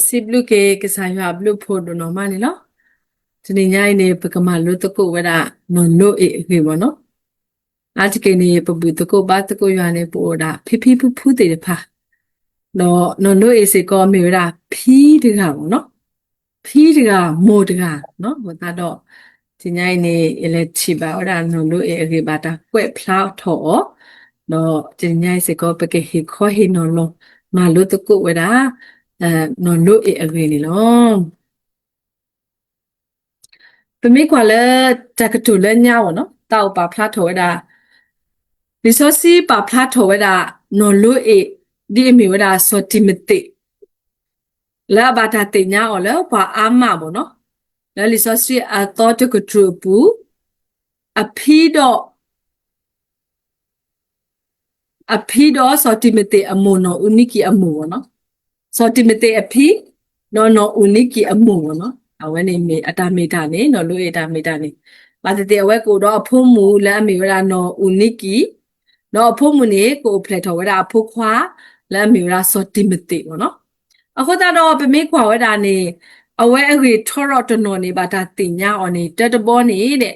Siblu ke sayo ablu photo no mani lo. Tini nyai ne pekamalu toko wada no no ke bono. Atike ne pabu toko ba toko yane po da pipi pu de pa. No se ko me wada pi de ga bono. Pi de ga mo de ga no. Wada do tini nyai ne ele chiba wada no ke ba da kwe plau tho. No tini nyai se ko peke he ko he no lo. Malu toko wada no ke ni lo. ပမေကွာလဲတကတူလဲညောနော်တောက်ပါဖလားထော်ဝဲတာ resource ပါဖလားထော်ဝဲတာ နော်လို့ဒီအမီဝဲတာ sortimete လဲဘာတာတင်ညာအော်လဲဘာအာမပေါ့နော်လဲ resource အတော့တကတူပူအဖီတော့ sortimete အမုံနော် unique အမုံပေါ့နော် sortimete အဖီနော် unique အမုံပေါ့နော်အဝဲနေမီအတာမီတာနေနော်လို့အတာမီတာနေဘာတတဲ့အဝဲကိုတော့အဖို့မူလဲအမီဝဲတာနော် unique နော်အဖို့မူနေကိုဖလက်ထော်ဝဲတာအဖို့ခွာလဲအမီဝဲတာ sortimete ပေါ့နော်အခုတော့ပမေခွာဝဲတာနေအဝဲအဝေထော်တော့တနော်နေဘာတာတင်ညာအော်နေတက်တဘောနေတဲ့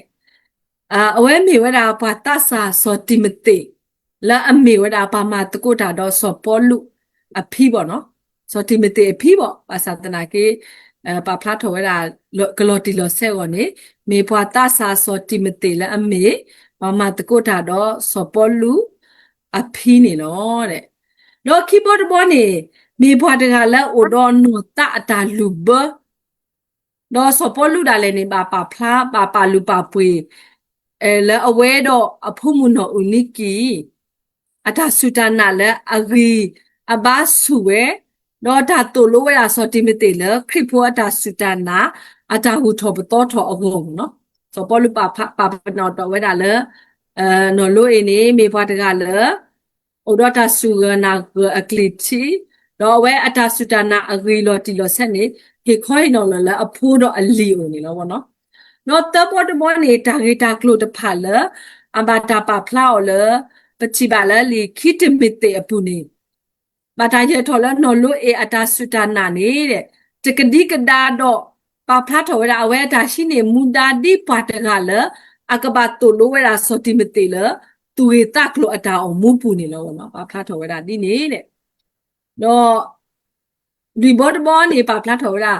အဝဲမီဝဲတာဘာတဆာ sortimete လဲအမီဝဲတာဘာမတကုတာတော့ support အဖီပေါ့နော် sortimete အဖီပေါ့ဘာသာတနာကေပါဖလားထော်ဝဲတာဂလော်တီလော်ဆက်ကောနေမေဘွာတဆာ sortimete လဲအမေဘာမတကုတာတော့ support အဖီနေနော်တဲ့တော့ keyboard ဘောနေမေဘွာတကလဲအိုတော့နော်တအတာလူဘတော့ support လူတာလဲနေပါဖလားပါပါလူပါပွေလဲအဝဲတော့အဖို့မူနော် unique အတာဆူတနာလဲအဂီအဘာစုဝဲတော့ဒါတိုလိုဝဲတာ sortimete လဲခရစ်ဖို့အတာဆူတနာအတာဟူထော်ပတော်ထော်အကုန်နော် support လူပါပနော်တော့ဝဲတာလဲနော်လို့အိနေမေဘွားတကလဲအိုတော့တာဆူဂနာအကလီချီတော့ဝဲအတာဆူတနာအဂီလော်တီလော်ဆက်နေခေခွိုင်းနော်လဲအဖိုးတော့အလီအိုနေလောပေါ့နော်နော်တပေါ်တပေါ်နေတာဂီတာကလို့တဖာလဲအဘာတာပါဖလာအော်လဲပချိပါလဲလီခိတမီတေအပူနေဘာတာရဲထော်လဲနော်လို့အတာဆူတနာနေတဲ့တကဒီကဒါတော့ပါဖလာထော်ဝဲတာအဝဲတာရှိနေမူဒါဒီပါတကလဲအကဘာတိုလိုဝဲတာ sortimete လဲသူဝေတကလို့အတာအောင်မူပူနေလောပေါ့နော်ပါဖလာထော်ဝဲတာဒီနေတဲ့တော့ဒီဘောတဘောနေပါဖလာထော်ဝဲတာ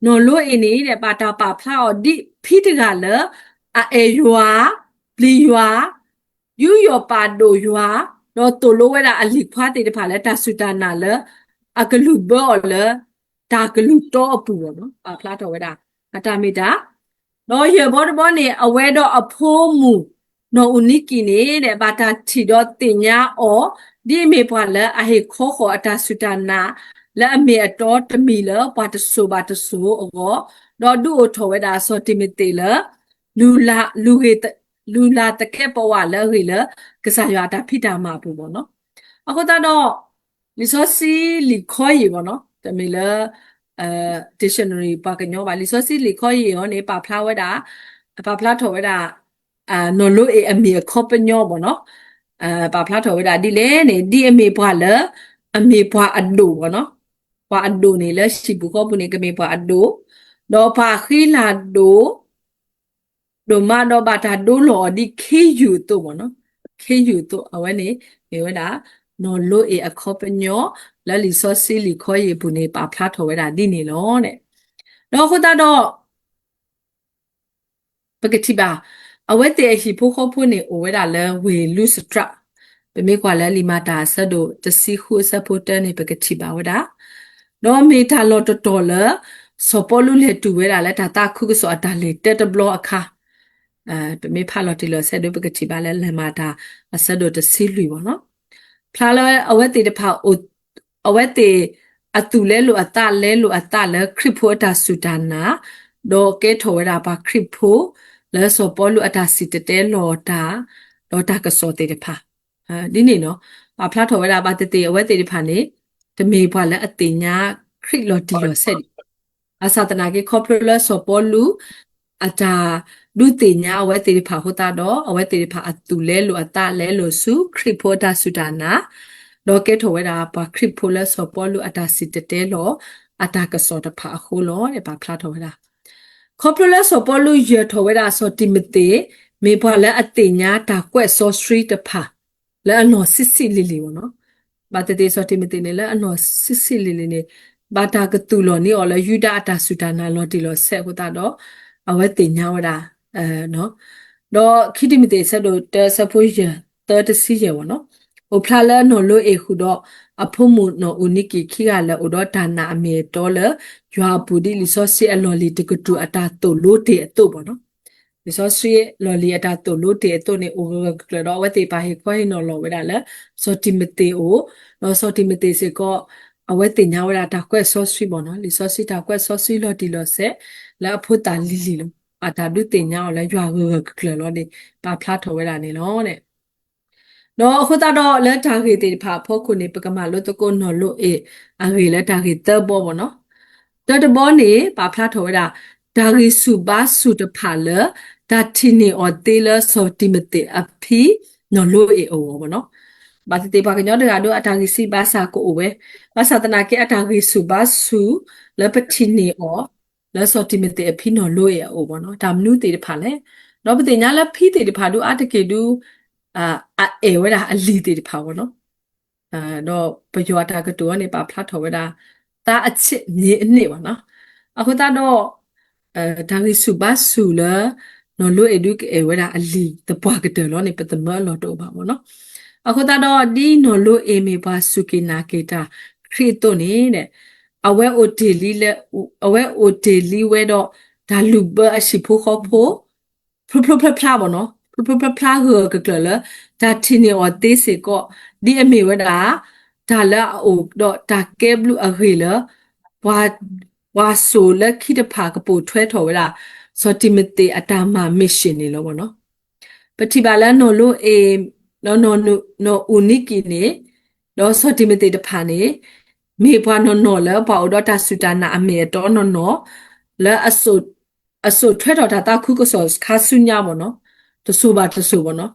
နော်လို့အိနေတဲ့ပါတာပါဖလာအော်ဒီဖိတကလဲအအေယွာပလီယွာယူယောပါဒိုယွာတော့တိုလိုဝဲတာအလီခွားတေတဖာလဲတာဆူတနာလဲအကလူဘောလဲဒါကလူတော့အပူပေါ့နော်ပါဖလာထော်ဝဲတာအတာမီတာနော်ယေဘောတဘောနေအဝဲတော့အဖိုးမူနော် unique နေတဲ့ဘာတာချီတော့တင်ညာအော်ဒီမေဘွာလဲအဟေခောခောအတာဆူတနာလဲအမေအတော်တမီလဲဘာတဆူအောတော့ဒုအိုထော်ဝဲတာ sortimete လဲလူလာတကဲပဝါလဲဟိလဲကစားရတာဖိတာမှာပူပေါ့နော်အခုတော့ resource လီခေါ်ရေပေါ့နော်တမီလဲdictionary ပါကညောပါ resource လီခေါ်ရေရောနေပါဖလာဝဲတာနော်လို့အမီခေါ်ပညောပေါ့နော်ပါဖလာထော်ဝဲတာဒီလဲနေဒီအမီဘွာလဲအမီဘွာအဒိုပေါ့နော်ဘွာအဒိုနေလဲရှိဘူးကောပုနေကမေဘွာအဒိုတော့ပါခိလာဒိုဒိုမတော့ဘာတာဒိုလော်ဒီခေယူတိုပေါ့နော်ခေယူတိုအဝဲနေမေဝဲတာနော်လို့အခေါ်ပညောလဲလီစောစီလီခေါ်ရေပုနေပါဖလာထော်ဝဲတာဒီနေလောတဲ့တော့ခုတော့ပကတိပါအဝဲတဲ့ဟိဖိုခောဖုနေအိုဝဲတာလဲဝေလူစထပမေကွာလဲလီမာတာဆတ်တို့တစီခုဆတ်ဖို့တဲနေပကတိပါဝဲတာတော့မေတာလော်တော်တော်လဲစောပေါ်လူလေတူဝဲတာလဲဒါတာခုကစောအတာလေတက်တဘလောအခါပမေဖာလော်တီလော်ဆတ်တို့ပကတိပါလဲလမာတာအဆတ်တို့တစီလူပေါ့နော်ဖလာလဲအဝဲတေတဖာအဝဲတေအတူလဲလို့အတလဲလို့အတလဲခရစ်ဖို့အတာဆူတာနာတော့ကဲထော်ဝဲတာပါခရစ်ဖို့လဲစောပေါ်လူအတာစီတတဲလော်တာကစောတေတဖာဒီနေနော်ဖလာထော်ဝဲတာပါတတေအဝဲတေတဖာနေတမေဘွာလဲအတေညာခရစ်လော်တီလော်ဆက်အသဒနာကေခေါပလိုလဲစောပေါ်လူအတာလူတေညာအဝဲတေတဖာဟိုတာတော့အဝဲတေတဖာအတူလဲလို့အတလဲလို့စုခရစ်ဖို့တာဆူတာနာတော့ကဲထော်ဝဲတာပါခရစ်ဖို့လဲစောပေါ်လူအတာစီတတဲလော အတာကစောတဖာခိုးလို့တဲ့ပါဖလာထော်ဝဲတာခေါပလိုလဲစောပေါ်လူရထော်ဝဲတာစောတိမတေမေဘလဲအတေညာတာကွက်စောစထရီတဖာလဲအနော်စစ်စစ်လီလီဝနော်ဘာတတေစောတိမတေနဲ့လဲအနော်စစ်စစ်လီလီနေဘာတာကတူလောနေော်လဲယူဒအတာဆူတာနာလောတီလောဆက်ဟိုတာတော့အဝဲတေညာဝတာနော်တော့ခိတိမတေဆက်လို့တဆဖိုးရတစီရဝနော်ဟိုဖလာလဲနော်လို့အေခုတော့အဖို့မှုနော်ဦးနိကီခိကလဲဥတော့ဒါနာအမေတော်လဲရွာပူဒီလီဆော့စီအလော်လီတကတူအတာတိုလို့တေအတုပေါ့နော်လီဆော့စီလော်လီအတာတိုလို့တေအတုနေအိုကလတော့ဝတ်တေပါဟေခွိုင်းနော်လော်ဝဲတာလဲစောတိမတေအိုနော်စောတိမတေစေကောအဝဲတင်ညာဝဲတာကွက်ဆော့စီပေါ့နော်လီဆော့စီတာကွက်ဆော့စီလော်တီလော်ဆက်လဲအဖို့တာလီလီလို့အတာဒုတင်ညာကိုလဲရွာကလလော်နေပါဖလားထော်ဝဲတာနေနော်တဲ့နော်အခုတော့လက်တာခေတေဖာဖို့ခုနေပကမလို့တကုနော်လို့အေအခေလက်တာခေတဘောပေါ့နော်တဘောနေပါဖလားထော်ဝဲတာဒါခေစုပါစုတဖာလဒါတီနေအော်တေလစောတိမတေအဖီနော်လို့အေအောပေါ့နော်ဘာတေပါကညောတကတော့အတာခေစီပါစာကိုဝဲဘာသာတနာကေအတာခေစုပါစုလပတိနေအောလဲစောတိမတေအဖီနော်လို့အေအောပေါ့နော်ဒါမနုတေတဖာလဲတော့ပတိညာလဲဖီတေတဖာတို့အတကေတူအေဝဲတာအလီတေတဖာပေါ့နော်တော့ပယောတာကတူကနေပါဖလားထော်ဝဲတာဒါအချစ်မြေအနှစ်ပေါ့နော်အခုတော့ဒါလေးစုပါစုလာနော်လို့ educate ဝဲတာအလီတပွားကတယ်လို့နေပတမလို့တော့ပါပေါ့နော်အခုတော့ဒီနော်လို့အေမေပါစုကိနာကေတာခရစ်တုန်နေတဲ့အဝဲအိုဒေလီလဲအဝဲအိုဒေလီဝဲတော့ဒါလူဘအရှိဖို့ခေါ်ဖို့ဖဖပါပေါ့နော်ဖဟကကလဒါတီနေော်တေးစေကောဒီအမေဝဒါဒါလာအိုတော့ဒါကဲဘလူအခေလဝါဝါဆိုလက်ခိတဖာကပိုထွဲထော်ဝလာစောတိမတေအတာမမစ်ရှင်နေလို့ပေါ့နော်ပတိပါလာနော်လို့အေနော်ဦးနိကီနေတော့စောတိမတေတဖာနေမေဘွားနော်လဲပေါ့တော့တာဆူတာနာအမေတော့နော်လဲအဆုထွဲတော်တာခုကဆောခါဆုညာပေါ့နော်တဆူပါပေါ့နော်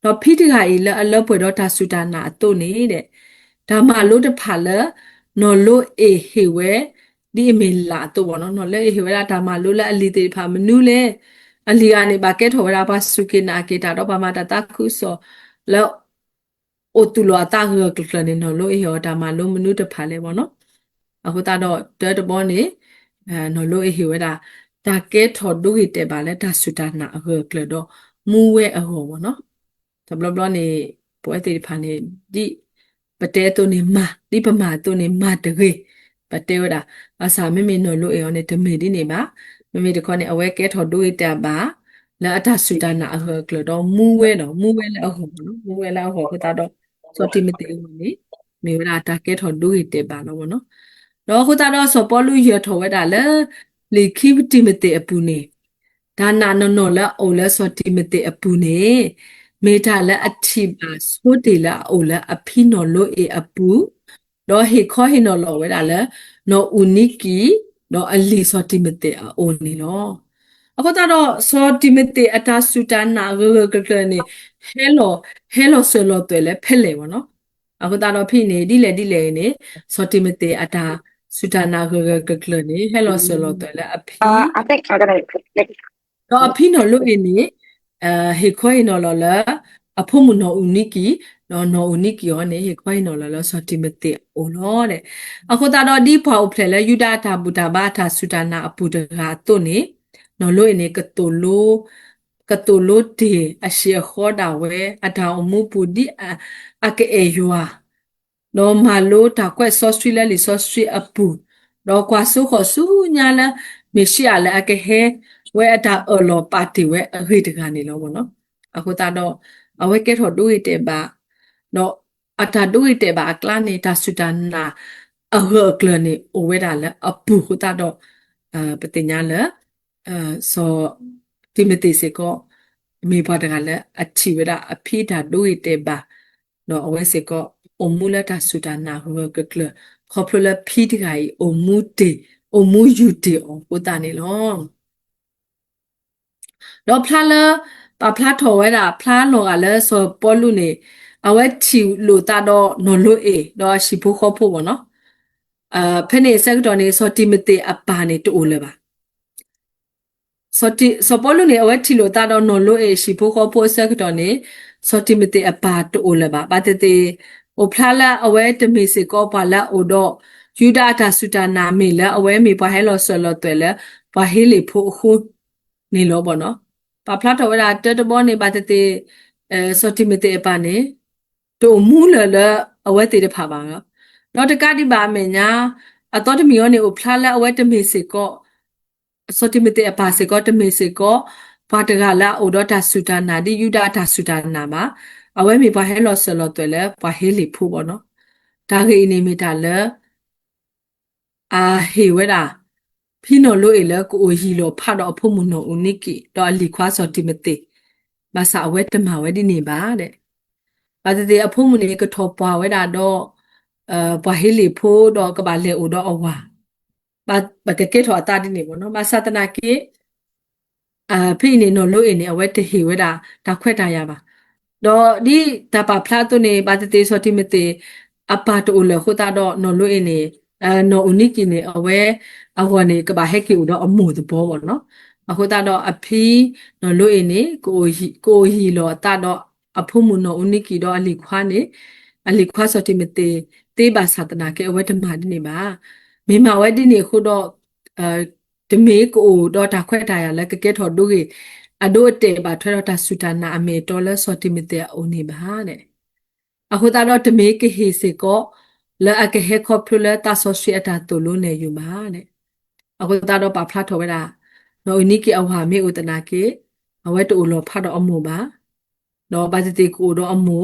တော့ဖိတခါကြီးလဲအလောပွေတော့တာဆူတာနာအတုနေတဲ့ဒါမှလို့တဖာလဲနော်လို့အေဟေဝဲဒီအမေလာတော့ပေါ့နော်လဲဟေဝဲဒါမှလို့လဲအလီတေဖာမနူးလဲအလီကနေပါကဲထော်ရပါစုကိနာကေတာတော့ပါမတာခုဆောလဲအိုတူလောတာရကလနေနော်လို့အေဟောဒါမှလို့မနူးတဖာလဲပေါ့နော်အခုတော့တဘောနေနော်လို့အေဟေဝဲဒါကဲထော်ဒူဟီတဲပါလဲဒါဆူတာနာအဟကလတော့မူဝဲအဟောပေါ့နော်တဘလဘလနေပွဲတေဖာနေဒီပတဲတုန်နေမဒီပမာတုန်နေမတကေပတဲဝဒါအစာမေနော်လို့အေယောနေတမေဒီနေပါမေတခေါနေအဝဲကဲထော်ဒူဟီတဲပါလာအတဆူတာနာအဟကလတော့မူဝဲလဲအဟောနော်မူဝဲလဲအဟောတော့စောတိမတေဦးနေမေဝဒါတာကဲထော်ဒူဟီတဲပါတော့ပေါ့နော်တော့ခုတော့စောပေါ်လူရထော်ဝဲတာလဲလေခိတိမတေအပူနေဒါနာနော်လဲအိုလဲစောတိမတေအပူနေမေတာလဲအတိပါဆိုတေလာအိုလဲအဖိနော်လို့အေအပူတော့ဟေခေါ်ဟေနော်လောဝဲတာလဲနော်ဦးနိကီနော်အလီစောတိမတေအိုနေနော်အခုတော့စောတိမတေအတာဆူတာနာဂဂကလနေဟဲလိုဆိုလို့တယ်လဲဖဲလေပေါ့နော်အခုတော့ဖိနေဒီလေနေစောတိမတေအတာဆူတာနာဂဂကလနေဟဲလိုဆိုလို့တယ်လဲအဖိI think I'm gonna likeတော့အဖိနော်လို့နေဟေခွိုင်းနော်လောလာအဖို့မနော်ဦးနိကီနော်ဦးနိကီရောနေဟေခွိုင်းနော်လောစောတိမတေအိုနော်တဲ့အခုတော့ဒီဖောက်ဖလဲလဲယူဒတာဘူတာဘာတာဆူတာနာအပူတရာတုတ်နေနော်လို့နေကတိုလိုတေအရှိခေါ်တာဝဲအတာအမှုပူဒီအကေယွာနော်မလို့တာကွက်ဆော့စထရီလဲလီဆော့စထရီအပူတော့ကွာဆုခဆူညာလာမရှိအလဲအကေဟဲဝဲအတာအလောပါတီဝဲအခေတကနေလောပေါ့နော်အခုတော့အဝဲကဲထော်ဒူရတဲ့ပါတော့အတာဒူရတဲ့ပါကလာနေတာဆူတနာအဟကလနေအဝဲတာလဲအပူခုတော့ပတိညာလဲဆိုတိမတိစေကောမေဘတကလည်းအချီဝဒအဖိတာဒူရတဲ့ပါတော့အဝဲစေကောအမူလတာဆူတနာဟကကလခေါပလဖိတကကြီးအမူတေအမူယူတေအောကိုတာနေလောတော့ဖလာလပဖလာထော်ဝဲတာဖလာလောကလည်းဆိုပေါ်လူနေအဝဲချီလူတာတော့နော်လို့အေတော့ရှိဖို့ခေါ်ဖို့ပေါ့နော် ဖက်နေဆက်တော်နေစောတိမတေအပါနေတူလေပါစောပေါ်လူနေအဝဲတီလိုတာတော့နော်လို့ရှိဖို့ခေါ်ဖို့ဆက်တော်နေစောတိမတေအပါတူလေပါဘာတေတေအိုဖလာလာအဝဲတမီစီကောပါလာအိုတော့ယူဒာတာစူတာနာမီလာအဝဲမီပွားဟဲလောဆောလောတဲလေပွားဟေလီဖို့ခုနေလောပေါ့နော်ပါဖလာတော်ဝဲတာတတဘောနေဘာတေတေစောတိမတေအပါနေတူမူလလအဝဲတေတဖာပါနော်တော့တကတိပါမယ်ညာအတော်တမီယောနေအိုဖလာလာအဝဲတမီစီကောစောတိမတေအပါစီကောတမီစီကောဘာတကလာအိုဒတာစူတာနာဒီယူဒတာစူတာနာမှာအဝဲမီပွားဟဲလောဆောလောတဲလေပွားဟေလီဖို့ပေါ့နော်ဒါခေနေမီတာလေဟေဝဲတာဖိနော်လို့လေကိုအိုဟီလောဖတ်တော့အဖို့မနော်ဦးနိကီတော့အလီခွာစောတိမတေဘာသာအဝဲတမဝဲဒီနေပါတဲ့ဘာတေအဖို့မနေကထောပွားဝဲတာတော့ပွားဟေလီဖို့တော့ကဘာလေအိုတော့အဝါဘာကကေထောအတာဒီနေပေါ့နော်ဘာသာတနာကေဖိနေနော်လို့နေအဝဲတဟေဝဲတာဒါခွက်တာရပါတော့ဒီတပါဖလာတုနေဘာတေစောတိမတေအပါတိုလခုတာတော့နော်လို့နေနော်ဦးနိကီနေအဝဲအဝနေကဘာဟက်ကီဦးတော့အမှုသဘောပေါ့နော်အခုတာတော့အဖီနော်လို့နေကိုဟီလောတာတော့အဖို့မှုနော်ဦးနိကီတော့အလီခွာနေအလီခွာစောတိမတေတေးပါသတနာကေအဝဲဓမ္မဒီနေပါမိမဝဲဒီနေခုတော့တမေကိုတော့တာခွဲတာရလဲကကဲထော်ဒုကေအဒိုတေပါထွဲတော့တာစူတာနာအမေတော်လဲစောတိမတေအိုနေပါတဲ့အခုတာတော့တမေကဟေစေကောလဲအကဟေခေါပလတာဆောစီအတာတူလို့နေယူပါတဲ့အခုတာတော့ပါဖလာထော်ဝဲတာနော်နိကေအဝါမေဥတနာကေအဝဲတူလောဖတ်တော့အမှုပါနော်ဘာတိကိုတော့အမှု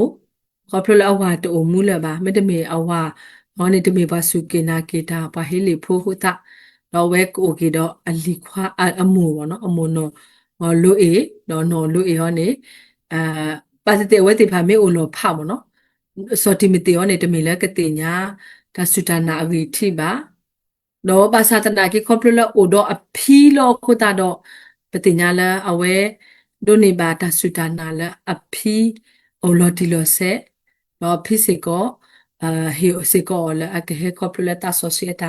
ခေါပလအဝါတူမူလဲပါမတမေအဝါဟောနေတမေပါစုကေနာကေတာပါဟေလီဖိုးဟုတာတော့ဝဲကိုကေတော့အလီခွာအမှုပေါ့နော်အမှုနော်လိုအေနော်လိုအေဟောနေအာပါတိဝဲတိဖာမေဥလောဖတ်ပေါ့နော်စောတိမတေယောနေတမီလဲကတိညာဒါစုတနာအဝီထိပါတော့ပါစာတနာကိခေါပလအိုတော့အဖီလောခုတာတော့ပတိညာလဲအဝဲဒိုနေပါဒါစုတနာလဲအဖီအိုလောတီလောဆက်တော့ဖီစေကောဟီစေကောလဲအကဟေခေါပလတာဆိုစီတာ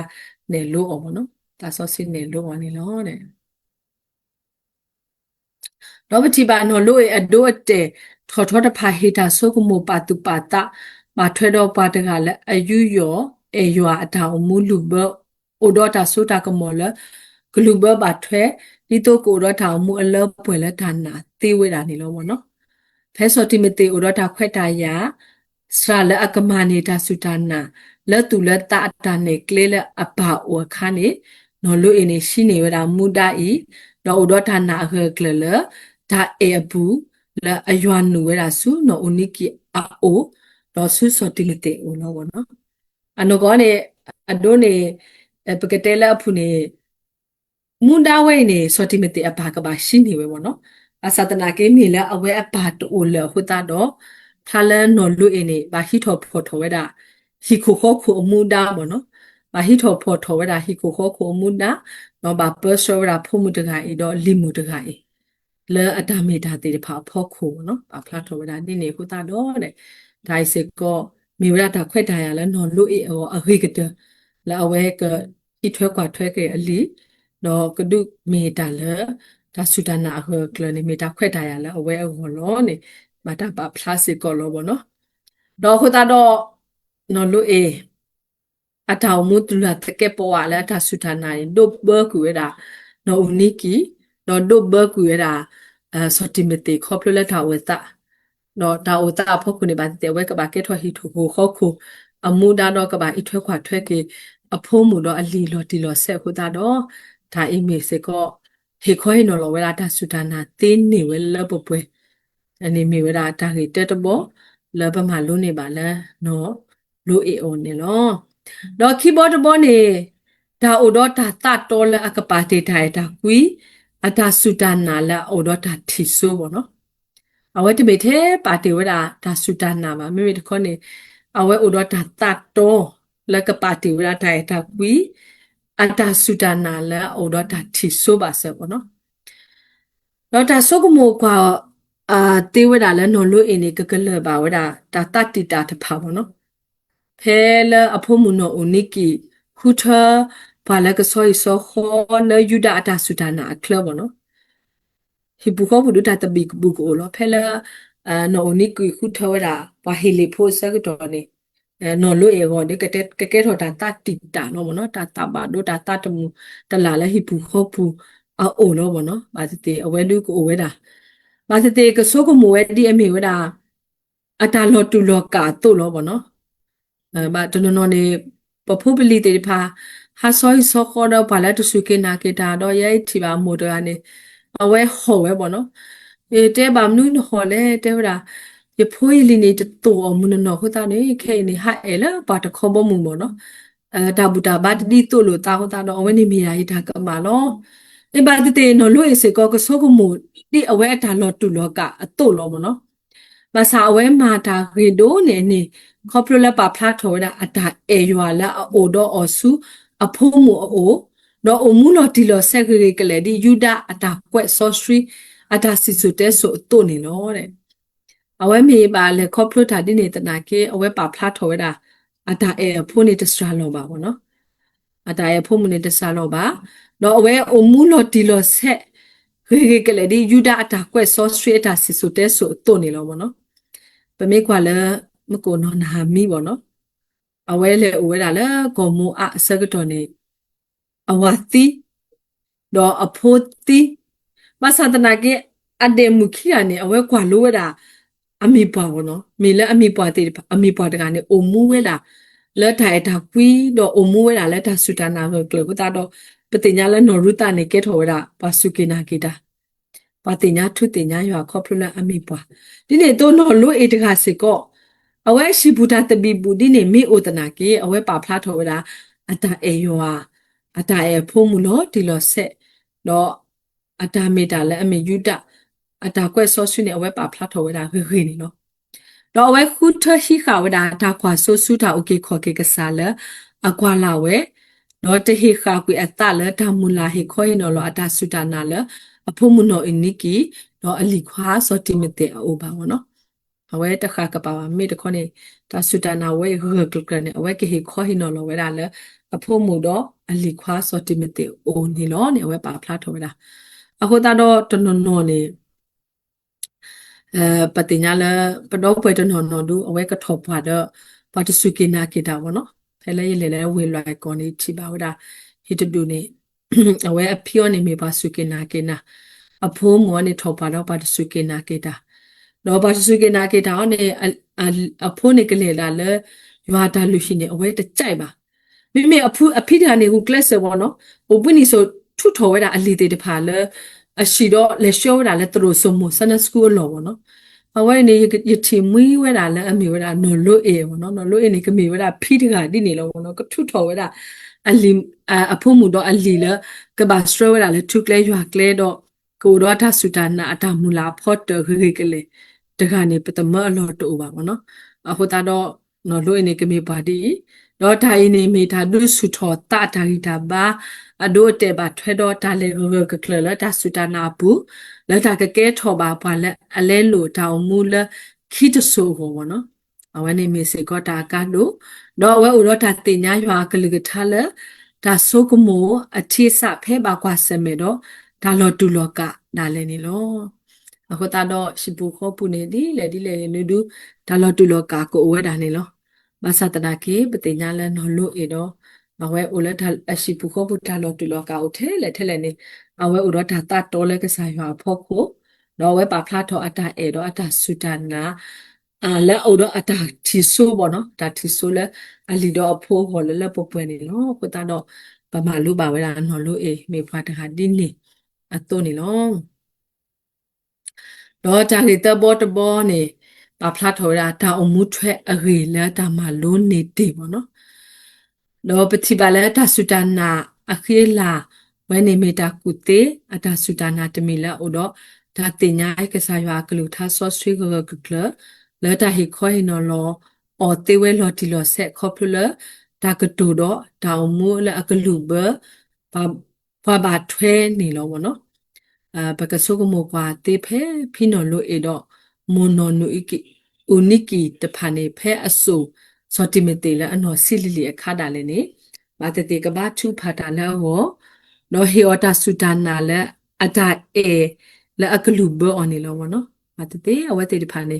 နေလို့အော်မနော်တာဆိုစီနေလို့ဝနေလို့တဲ့တော့ပတိပါနော်လို့အဒိုအတဲထောတဖာဟီတာဆိုကမပါတူပါတာမထွဲတော့ပါတကလည်းအယူယောအေယွာအတောင်မူလူဘအိုဒတာဆိုတာကမောလဂလူဘဘာထွဲဒီတော့ကိုတော့ထောင်မူအလောပွယ်လက်ဌာနာတေးဝဲတာနေလို့ပေါ့နော်ဖဲဆိုတိမတေအိုဒတာခွက်တာယာစရာလအကမနေတာစုတာနာလက်တူလက်တာအတာနေကလေးလက်အပါအိုခါနေနော်လို့အင်းရှိနေဝတာမူတာဤတော့အိုဒတာနာဟကလလဒါအေဘူးလာအယွာနူဝဲတာစုနော်ဦးနိကီအိုတော့ဆုစောတိမတေအိုနော်ပေါ့နော်အနောကောနေအဒိုနေပကတဲလာဖူနေမွန်ဒါဝဲနေစောတိမတေအဘာကဘာရှိနေဝဲပေါ့နော်အသတနာကေမီလာအဝဲအဘာတိုလဟူတာတော့ဖာလန်နော်လူအင်းနေဘာဟီထော်ဖော်ထော်ဝဲတာဟီခိုခိုခိုအမူဒါပေါ့နော်ဘာဟီထော်ဖော်ထော်ဝဲတာဟီခိုခိုခိုအမူဒါတော့ဘာပစဝရာဖုမှုတကဤတော့လီမှုတကဤလဲအတမေတာတေတဖာဖော့ခိုနော်ဘာဖလာထော်ဝဲတာနေနေဟူတာတော့တဲ့ဒိုင်စစ်ကောမေဝရတာခွက်တာရလဲနော်လူအေအောအဟိကတလာအဝဲကဤထွဲကွာထွဲကေအလီတော့ကဒုမေတာလဲဒါဆူဒနာဟကလနေမေတာခွက်တာရလဲအဝဲအောလောနေမတာပါဖလာစစ်ကောလောဘောနော်တော့ဟိုတာတော့နော်လူအေအတောင်မူတူလာတကက်ပေါ်လာတာဆူဒနာရင်ဒုဘကူရတာနော်ဦးနီကီနော်ဒုဘကူရတာစောတိမတေခေါပလလက်ထာဝတာတော့ဒါဥတာဖို့ခုနေပါတဲ့ဝဲကဘာကက်ထွဟီထူကိုခေါခုအမှုဒါတော့ကဘာအထွဲခွာထွဲကေအဖိုးမှုတော့အလီလော်တီလော်ဆက်ခုတာတော့ဒါအိမေစေကောဟေခွဲနော်လော်ဝဲလာတာဆူဒနာတင်းနေဝဲလပပွဲအနေမေဝဲလာတာခေတက်တဘောလဘမလုံးနေပါလဲနော်လိုအေအိုနေလောတော့ခီဘောတဘောနေဒါအိုတော့တာတတော်လအကပါတေထိုင်တာကွီအတာဆူဒနာလာအိုတော့တာထီဆိုးဘောနော်အဝဲတမေသေးပါတေဝဒါဒါဆူဒနာမှာမိမိတခေါနေအဝဲအိုတော့တာတတော်လကပါတေဝဒါထိုင်တာကွီအတာဆူဒနာလာအိုတော့တာထီဆိုးပါစေဘောနော်တော့ဒါဆုကမိုကွာတေဝဒါလဲနော်လို့အင်းနေကကလပါဝဒါတာတတိတာတဖာဘောနော်ဖဲလအဖို့မနောဦးနိကီ ခုထဘာလဲကဆောဆောခေါ်လေယူဒာတာဆူတာနာကလဘောနော်ဟိဘူခေါ်ဘူးတာတဘီကဘူကိုလောဖဲလာနော်နိကွေခုထောရာဘာဟီလီဖိုဆက်တော်နေနော်လို့အေဘောဒီကဲထော်တာတတိတာနော်ဘောနော်တာဘာဒိုတာတမူတလာလဲဟိဘူခေါ်ဘူးအိုနော်ဘောနော်ဘာတေအဝဲလူကိုအဝဲတာဘာတေကဆောကမဝဲဒီအမေဝဲတာအတာလောတူလောကာတို့လောဘောနော်ဘာတနော်နေပဖိုးပလီတေဖာဟာဆောယဆောခေါ်တော့ဘာလဲတဆုကေနာကေတာတော့ရဲ့တီပါမိုတော်ကနေအဝဲဟော်ဝဲပေါ့နော်တဲဘာမနုဟော်လဲတဲဝရာယဖိုးရီလီနေတူအမနနော်ခတာနေခဲနေဟာအဲလာပါတခေါ်ဘမှုပေါ့နော်ဒါဘူတာဘာတီတူလို့တာဟောတာတော့အဝဲနေမိယာရီဒါကမာလောဘာတေနော်လို့စေကောကဆောကမှုဒီအဝဲအတာလောတူလောကအတို့လောပေါ့နော်ဘာသာအဝဲမာတာရေဒိုနေနေခေါပလလပါဖလာထော်တာအတာအေရွာလာအိုတော့အဆူအဖိုးမှုအိုတော့အမှုလို့ဒီလို့ဆက်ကြကလေးဒီယူဒအတာကွက်ဆော့စထရီအတာစီဆိုတဲဆိုတို့နေလို့တဲ့အဝဲမေပါလေခေါပလတာဒီနေတနာကေအဝဲပါဖလာထော်တာအတာအေအဖိုးနေတစရာလောပါဘောနော်အတာအေဖိုးမှုနေတစရာလောပါတော့အဝဲအမှုလို့ဒီလို့ဆက်ရေကလေးဒီယူဒအတာကွက်ဆော့စထရီအတာစီဆိုတဲဆိုတို့နေလို့ဘောနော်ပမေကွာလဲမကိုနော်နာမီပေါ့နော်အဝဲလေအဝဲတာလဲကောမူအစကတော်နေအဝတိတော့အဖို့တိမဆန္ဒနာကေအဒေမူခိရနေအဝဲကွာလို့ဝဲတာအမိပွားပေါ့နော်မိလဲအမိပွားတေအမိပွားတကနေအမူဝဲတာလက်ထိုင်တာကွီတော့အမူဝဲတာလက်တာဆူတာနာဆိုကလကတာတော့ပတိညာလဲနော်ရူတာနေကေထော်ဝဲတာပါစုကေနာကေတာပါတိညာထုတိညာရွာခေါပလအမိပွားဒီနေတော့နော်လို့အေတကစေကောအဝဲရှိဘူတာတဘီဘူဒီနေမေဩတနာကေအဝဲပါဖလားထော်ဝဲတာအတာအေယောအတာအေဖုံးမလို့ဒီလို့ဆက်တော့အတာမေတာလဲအမေယူဒအတာကွဲဆောဆွနေအဝဲပါဖလားထော်ဝဲတာခေခေနေနော်တော့အဝဲခုထရှိခါဝဲတာဒါခွာဆိုဆူတာโอเคခေါ်ကေကစားလဲအကွာလာဝဲတော့တဟိခါကွေအတလဲဒါမူလာဟေခေါ်ရင်တော့အတာဆူတာနာလဲအဖုံးမနော်အနိကီတော့အလီခွာစောတိမတေအိုပါဝနော်အဝဲတခါကပါမေတခေါနေတာဆူတာနာဝဲရကကနဲ့အဝဲကေခေါ်ဟိနော်လောဝဲတာလဲအဖို့မှုတော့အလီခွာစောတိမတေအိုနေလောနေဝဲပါဖလားထော်ဝဲတာအခုတော့တနော်နော်နေပတိညာလာပတော့ပွဲတနော်နော်ဒူအဝဲကထော်ပွားတော့ပါတစုကိနာကိတာဘောနော်ဖဲလဲရလေလဲဝေလွိုင်ကောနေချိပါဝဒါဟိတဒူနေအဝဲအဖျောနေမေပါစုကိနာကိနာအဖိုးမောနေထော်ပါတော့ပါတစုကိနာကိတာတော့ပါတစုကိနာကိတာနေအဖိုးနေကလေးလာလဲရွာတာလူရှိနေအဝဲတကြိုက်ပါမိမိအဖိတာနေဟူကလစ်ဘောနော်ဟိုပွနိဆိုထုထော်ဝဲတာအလီတေတဖာလဲအရှိတော့လေရှောတာလဲသူတို့စုံမဆနစကူလောဘောနော်အဝဲနေယတိမွေးဝဲတာလဲအမေဝဲတာနော်လို့အေဘောနော်နော်လို့အေနေကမေဝဲတာဖိတကတိနေလောဘောနော်ကထုထော်ဝဲတာအလီအဖို့မှုတော့အလီလဲကဘာစထရဝဲတာလဲထုကလဲရွာကလဲတော့ကိုတော့ထဆူတာနာအတမူလာဖော့တခေကလေးတကနေပတမအလောတူပါဘောနော်အခုတော့နော်လို့အနေကမေပါတီတော့တိုင်းနေမိတာဒုစုထောတာတာရီတာဘာအဒိုတေဘာထွဲတော့တာလေကကလလတာဆူတာနာဘူးလက်တာကကဲထောပါပါလက်အလဲလို့တောင်မူလခိတဆိုဟောဘောနော်အဝဲနေမေစေကောတာကလို့တော့ဝဲဥတော့တာတင်ညာရွာကလေးကထားလဲဒါဆိုကမောအချေစဖဲပါကွာစမေတော့ဒါလောတူလောကဒါလည်းနေလောအခုတော့ရှိဘူးခေါ်ပူနေဒီလေနုဒူဒါလောတူလောကကိုအဝဲတာနေလောမဆတ်တနာကေပတိညာလဲနော်လို့အေတော့အဝဲအိုလဲဒါအရှိဘူးခေါ်ပူဒါလောတူလောကအိုထဲလဲနေအဝဲဥတော့ဒါတတော်လဲကစားရွာဖော့ကိုတော့ဝဲပါဖလာတော့အတာအေတော့အတာဆူတန်နာလဲအိုတော့အတာတီဆိုဘောနော်ဒါတီဆိုလဲအလီတော့အဖိုးဟောလဲပပွနေလောကိုတော့ပမာလူပါဝဲတာနော်လို့အေမေဖွာတခါဒီနေအတော့နေလောတော့ဂျာလီတဘောတဘောနေပါဖလာထော်တာဒါအမှုထွဲအရေလဲဒါမှလုံးနေတယ်ပေါ့နော်တော့ပတိပါလဲဒါဆူတနာအခေလာဝဲနေမီတာကုတေအဒါဆူတနာတမီလာအိုတော့ဒါတင်ညာအိုက်ကစားရွာကလူထားဆော့ဆွေကကကလလဲတာဟီခွိုင်းနော်လောအော်တေဝဲလော်တီလော်ဆက်ခေါပလဒါကတူတော့ဒါအမှုလဲအကလူဘဘာထွဲနေလောပေါ့နော်ပကဆုကမောကွာတေဖဲဖိနော်လို့အေတော့မွန်နော်နူအီကီဦးနီကီတဖာနေဖဲအဆူစောတိမတေလဲအနော်စီလီလီအခါတာလဲနေ ဘာတတိကဘာချူဖာတာလဲဟောနော်ဟေဝတာဆူတနာလဲအတာအေလဲအကလူဘောအနီလောဝနော်ဘာတတိအဝတ်တေဖာနေ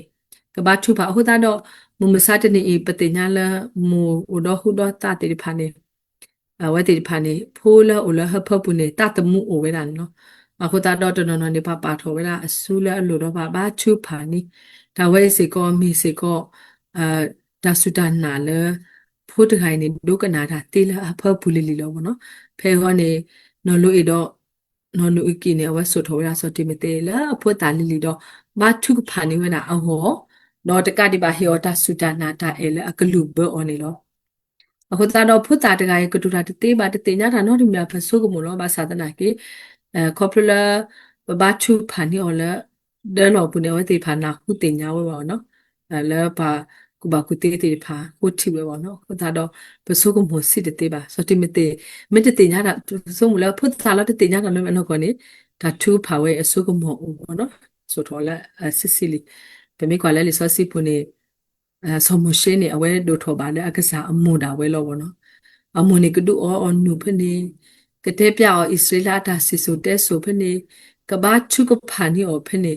ကဘာချူဖာဟိုတာတော့မမစားတနေပတိညာလဲမူဟိုတော့ဟိုတော့တာတေဖာနေအဝတ်တေဖာနေဖိုးလဲအိုလဲဟဖပူနေတာတမှုအိုဝဲတာနော်အခုတာတော့တနော်နော်နေပါပါထော်ဝဲတာအဆူလဲအလိုတော့ပါဘာချူဖာနေဒါဝဲစေကောမီစေကောအာဒါဆူတနာလဲဖို့တခိုင်နေဒုကနာတာတေးလာအဖပူလီလီလောဘောနော်ဖဲဟောနေနော်လို့ရတော့နော်လို့ကိနေဝတ်ဆိုထော်ရဆိုတိမတေလာအဖို့တာလီလီတော့မထုကဖာနေဝနာအဟောနော်တကတိပါဟေောတာဆူတနာတာအဲလေအကလူဘောအော်နေလောအခုတာတော့ဖုတာတကရဲ့ကတူတာတေးပါတေးညာတာနော်ဒီမြဖဆုကမလို့ဘာသာတနာကေခေါပလဘာချူဖာနီအော်လေဒဲလောပုနေဝတေဖာနာခုတင်ညာဝဲပါနော်လဲပါကူပါကူတေးတေဖာကိုထိဝဲပါနော်ခုတာတော့ပစုကမစစ်တေးပါစတိမတေမတတေညာတာစုံမလဲဖုတာလာတေညာတာလည်းနော်ကောနေဒါထူဖာဝဲအစုကမောဘောနော်ဆိုတော့လဲစစ်စီလီပမေကွာလဲလီစောစီပုနေဆောမရှင်းနေအဝဲဒိုထောပါလဲအကစားအမူတာဝဲလောဘောနော်အမူနေကဒူအောနုဖနေကတဲ့ပြောင်ဣစရေလတာစီဆိုတဲဆိုဖနေကဘာချုကဖာနီအောဖနေ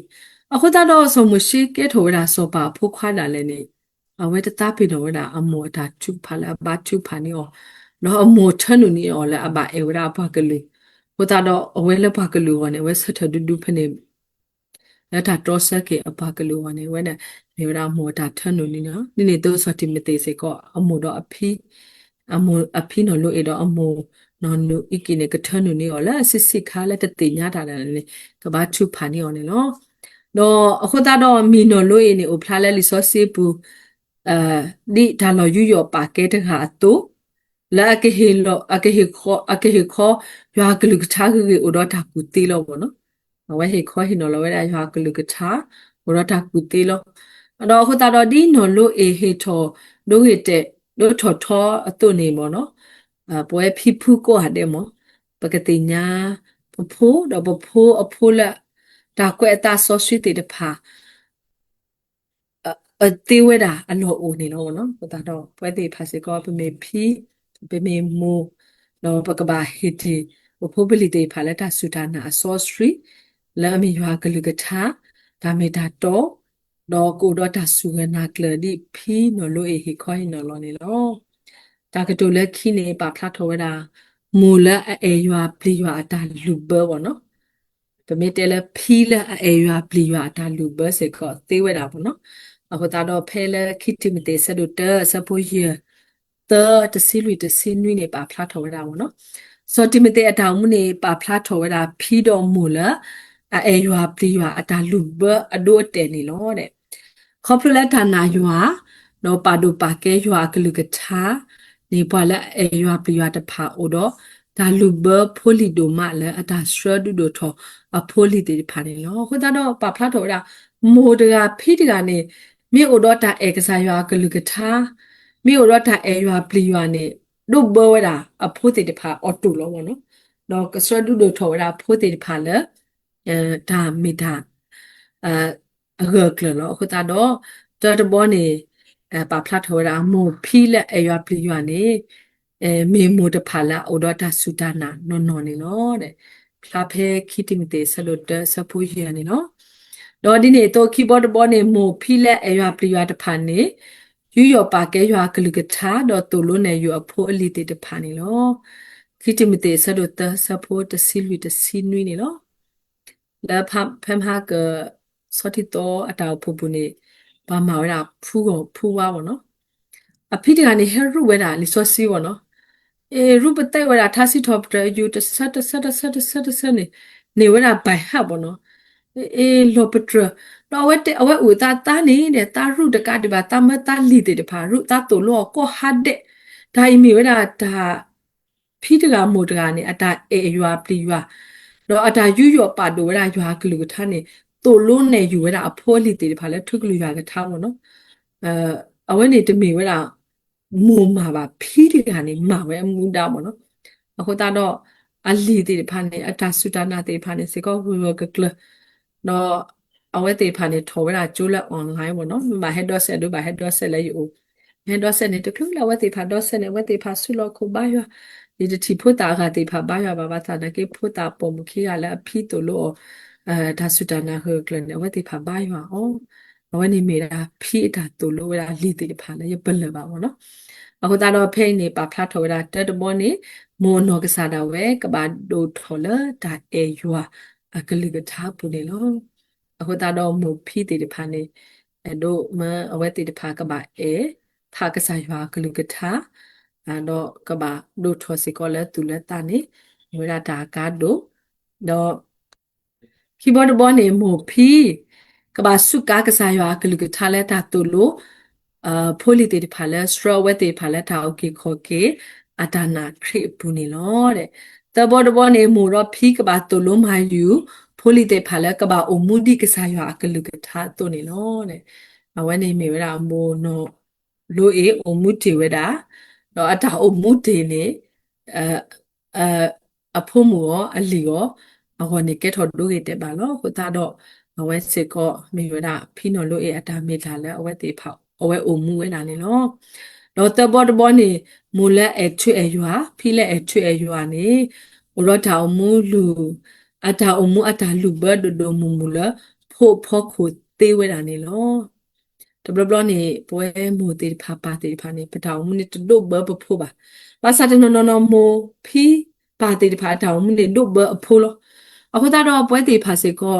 အခုတော့ဆောမရှိကဲထောရာစောပါဖိုခွာတာလဲနေအဝဲတသားပြတော်တာအမူတာချုဖာလာဘာချုဖာနီအောနော်အမူထနုနီအောလဲအဘအေဝရာဘကလူဟိုတော့အဝဲလဘကလူဝနေဝဲဆထဒူဒူဖနေလက်တာတော့ဆက်ကေအဘကလူဝနေဝဲနေနေရာမောတာထနုနီနော်နိနေတော့စတိမတေစေကောအမူတော့အဖီနော်လို့အဲ့တော့အမိုနော်နုဣကိနေကထနုနေော်လာစစ်စစ်ခါလက်တတိညာတာလည်းကဘာချူဖာနေော်နေနော်တော့အခုတော့မီနော်လို့နေအိုဖလာလဲလီစောစီပူဒီဒါလောယူယောပါကဲတခါတူလာကဟေလောအကဟေခောရွာကလူကထားကြီးအိုတော့တာကူတီလောပေါ့နော်ဝဲဟေခောဟေနော်လောဝဲရွာကလူကထားအိုတော့တာကူတီလောတော့အခုတော့ဒီနော်လို့အေဟေထောတို့ဟေတဲ့တို့ထော်ထောအတုနေပေါ့နော်ပွဲဖိဖုကိုဟာတဲ့မောပကတိညာပဖိုးတော့ပဖိုးအဖိုးလက်ဒါကွဲ့တာဆောဆွီတေတဖာတေဝဲတာအလောအိုနေတော့နော်ဟိုတော့ပွဲတေဖာစေကောပမေဖီပမေမိုတော့ပကဘာဟီတီပဖိုးပလီတေဖာလက်တာဆူတာနာဆောစထရီလာမီရွာကလူကထာဒါမေတာတော့တော့ကိုတော့တာဆူနာကလဒီဖီနော်လို့အေဟီခေါ်နော်လောနေလောတာကတူလက်ခိနေပါဖလာထောဝဲတာမူလအေရွာပလီရွာအတာလူဘောပေါ့နော်ပမေတဲလဖီလအေရွာပလီရွာအတာလူဘောစေကောသေးဝဲတာပေါ့နော်အခုတော့ဖဲလခိတိမတေဆဒုတဆပိုရတစီလူတစီနွိနေပါဖလာထောဝဲတာပေါ့နော်စောတိမတေအတောင်မနေပါဖလာထောဝဲတာဖီတော်မူလအေရွာပလီရွာအတာလူဘောအဒိုတဲနေလောတဲ့ခေါပလက်ဌာနာရွာနော်ပါဒိုပါကဲရွာကလူကထားနေပွားလက်အေရွာပရွာတဖာအိုတော့ဒါလူဘဖိုလီဒိုမလဲအတာရှရဒူဒိုထောအဖိုလီတေဖာနေလောခုတော့ပါဖလာတော့ဒါမိုတကဖိတကနေမြေအိုတော့တာအေကစားရွာကလူကထားမြေအိုတော့တာအေရွာပလီရွာနေဒုဘောဝဒါအဖိုတေတဖာအော်တိုလောဘောနော်တော့ကစရဒူဒိုထောဝဒါဖိုတေတဖာလဲဒါမီတာအဲအဂကလောခုတော့တော်တဘောနေပါဖလာထောရာမိုဖီလက်အရွာပလီရွာနေမေမိုတဖာလာအိုဒတာဆူဒနာနော်နေနော်တဲ့ဖလာဖဲခိတိမတေဆလုတ်ဆပူရနေနော်တော့ဒီနေတော့ keyboard ဘောနေမိုဖီလက်အရွာပလီရွာတဖာနေယူယောပါကဲရွာကလူကထားတော့တူလို့နေယူအဖိုးအလီတေတဖာနေလောခိတိမတေဆလုတ်ဆပူတစီလူတစီနွိနေလောလာဖမ်ဟာကစောတိတော့အတောက်ဖူပူနေဘာမာဝဲတာဖူဝါပေါ့နော်အဖိတကနေဟဲရုဝဲတာလီစောစီပေါ့နော်ရူပတဲ့ဝဲတာသာစီထော့ပယူတဆတ်နေဝဲတာဘိုင်ဟပ်ပေါ့နော်လောပထရတော့ဝဲဦးတာနေတဲ့တာရုတကတပါတာမတာလီတဲ့တဖာရုတာတိုလောကိုဟတ်တဲ့ဒါအီမီဝဲတာဒါဖိတကမိုတကနေအတာရွာပလီရွာတော့အတာယူယောပါတိုဝဲတာရွာကလူကထားနေတိုလုံးနေယူဝဲတာအဖိုးလီတဲ့တဖာလဲထုကလူရွာကထားပေါ့နော်အဲအဝဲနေတမီဝဲတာမူမှာပါဖီးဒီကနေမှာဝဲမူတာပေါ့နော်အခုတော့အလီတေဖာနေအတာဆူတာနာတေဖာနေစေကောဝဝကကလတော့အဝဲတေဖာနေထောဝဲတာကျိုးလက် online ပေါ့နော်မဟက်တော့ဆက်တို့ဘာဟက်တော့ဆက်လဲယူ ငါတော့ဆက်နေတခုလာဝတိဖာတော့ဆက်နေဝတိဖာဆုလခုဘာယောဒီတိဖို့တာကတိဖာဘာယောဘာဘာသာနကေဖို့တာပုံမခိရလာဖီတိုလိုဒါဆုတနာဟကလနေဝတိဖာဘာယောအောဝနေမီရာဖီတာတိုလိုဝလာလီတိဖာလေဘလပါဘောနော်အခုတာတော့ဖိနေပါဖလာထော်ဝလာတက်တဘောနေမိုနောကစားတာဝဲကဘာဒိုထော်လာဒါအေယွာအကလိကထားပူနေလောအခုတာတော့မိုဖီတိဖာနေဒိုမအဝဲတိဖာကဘာအေသာကစားရွာကလူကထာတော့ကဘာဒိုထော်စီကောလဲတူလဲတာနေဝရတာကာဒိုတော့ခီဘောဒဘောနေမိုဖီကဘာစုကာကစားရွာကလူကထာလဲတာတူလို့ဖိုလီတေဖာလဲစထရဝဲတေဖာလဲတာโอเคခေါ်ကေအတနာခရိပူနေလို့တဲ့တဘောဒဘောနေမိုတော့ဖီကဘာတူလို့မာယူဖိုလီတေဖာလဲကဘာအမူဒီကစားရွာကလူကထာတူနေလို့တဲ့အဝဲနေမေဝရမိုနော်လိုအေအမှုတေဝဒတော့အတာအမှုတေနေအဲအဲအဖို့မောအလီရောအခုနေကဲထော်ဒိုရတဲ့ပါလို့ဟိုတာတော့အဝဲစစ်ကောမေဝဒဖီနော်လိုအေအတာမေလာလဲအဝဲတေဖောက်အဝဲအမှုဝဲလာနေလို့တော့တဘောတဘောနေမူလက်အထွေအရွာဖီလက်အထွေအရွာနေဥရတာအမှုလူအတာအမှုအတာလူဘဒဒမူမူလဖို့ဖို့ခိုတေးဝဲလာနေလို့တဘလဘလနေပွဲမိုတေဖာပါတေဖာနေပတောင်မှုနေတို့ဘဘဖို့ပါပါစာတနော်နော်မိုဖီပါတေဖာတောင်မှုနေတို့ဘအဖို့လို့အခုတော့ပွဲတေဖာစေကော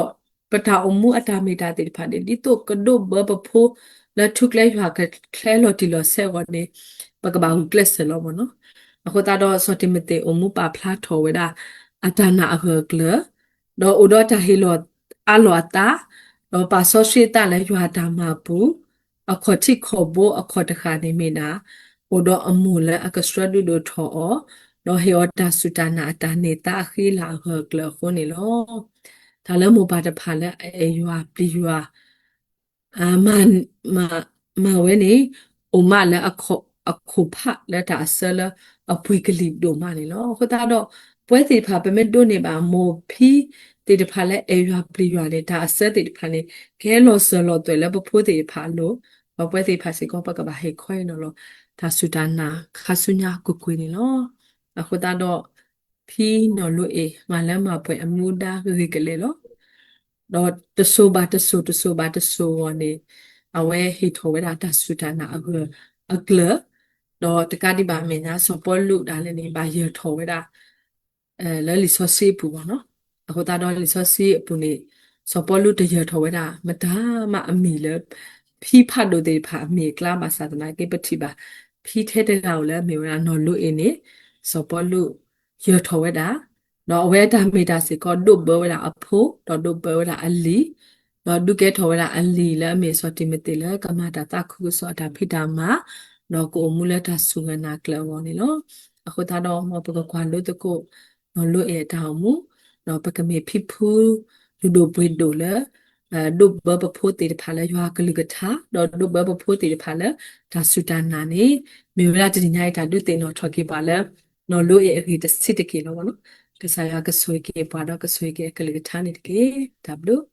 ပတောင်မှုအတာမီတာတေဖာနေဒီတော့ကတို့ဘဘဖို့လက်ထုကလဲရွာကကလဲလို့တီလို့ဆဲဝနေပကဘာဟုကလစလောမနော်အခုတော့စောတိမတေအမှုပါဖလာထော်ဝဲတာအတနာအဟကလတော့ဥဒတာဟီလောအလောတာတော့ပါဆောရှိတာလဲရွာတာမှာဘူးအခုတိခဘအခုတခါနေမနာဟိုတော့အမူလဲအကစထရဒူဒိုထောတော့ဟေောတာစုတနာတာနေတာခီလာဟကလခုန်နေလောဒါလည်းမပါတဖာလဲအေရွာပလီရွာမမဝဲနေအိုမလည်းအခုဖလက်တာဆလအပွေကလိဒိုမနေလောခတော့ပွဲစီဖာပမေဒိုနေပါမိုဖီတေတဖာလဲအေရွာပလီရွာလေဒါအဆက်တေတဖာနေခဲလောဆလောတွေလည်းပဖိုးတေဖာလို့ပွဲစီဖာစီကောပကဘာဟေခွဲနော်လောဒါဆူဒနာခါဆုညာကိုကွေနေလောအခုတော့ဖီနော်လို့အေမလမ်းမှာပွဲအမှုဒါခေကလေးလောတော့တဆိုဝနေအဝဲဟိထိုဝဲတာတဆူတနာအကလတော့တကတိပါမင်းညာစပေါ်လူဒါလည်းနေပါရထိုဝဲတာလဲလီဆောစီပူပေါ့နော်အခုတော့လီဆောစီပူနေစပေါ်လူတရထိုဝဲတာမဒါမအမီလဲဖီဖတ်လို့တေဖာအမီကလာမစာတနာကေပတိပါဖီထဲတဲ့ကောင်လဲမေဝနာနော်လူအင်းနေစပေါ်လူရထိုဝဲတာတော့ဝဲတာမီတာစီကောဒုဘဝဲတာအဖို့တော့ဒုဘဝဲတာအလီတော့ဒုကေထောဝဲတာအလီလဲမေစောတိမတိလဲကမတာတခုစောတာဖိတာမှာတော့ကိုမူလက်တာဆုငနာကလဝနေလို့အခုတော့မပကကွာလို့တကိုနော်လို့အဲတောင်မူတော့ပကမေဖိဖူလူဒိုပွေဒိုလဲဒုဘဘဖိုတေဖာလဲရွာကလူကထာတော့ဒုဘဘဖိုတေဖာလဲဒါဆုတနာနေမေဝလာတညိုက်တာဒုတေနော်ထော်ကေပါလဲနော်လို့ရဲ့အခိတစစ်တကေလောနော်ကစားရကဆွေကေပါတော့ကဆွေကေကလေးထားနေတကေ W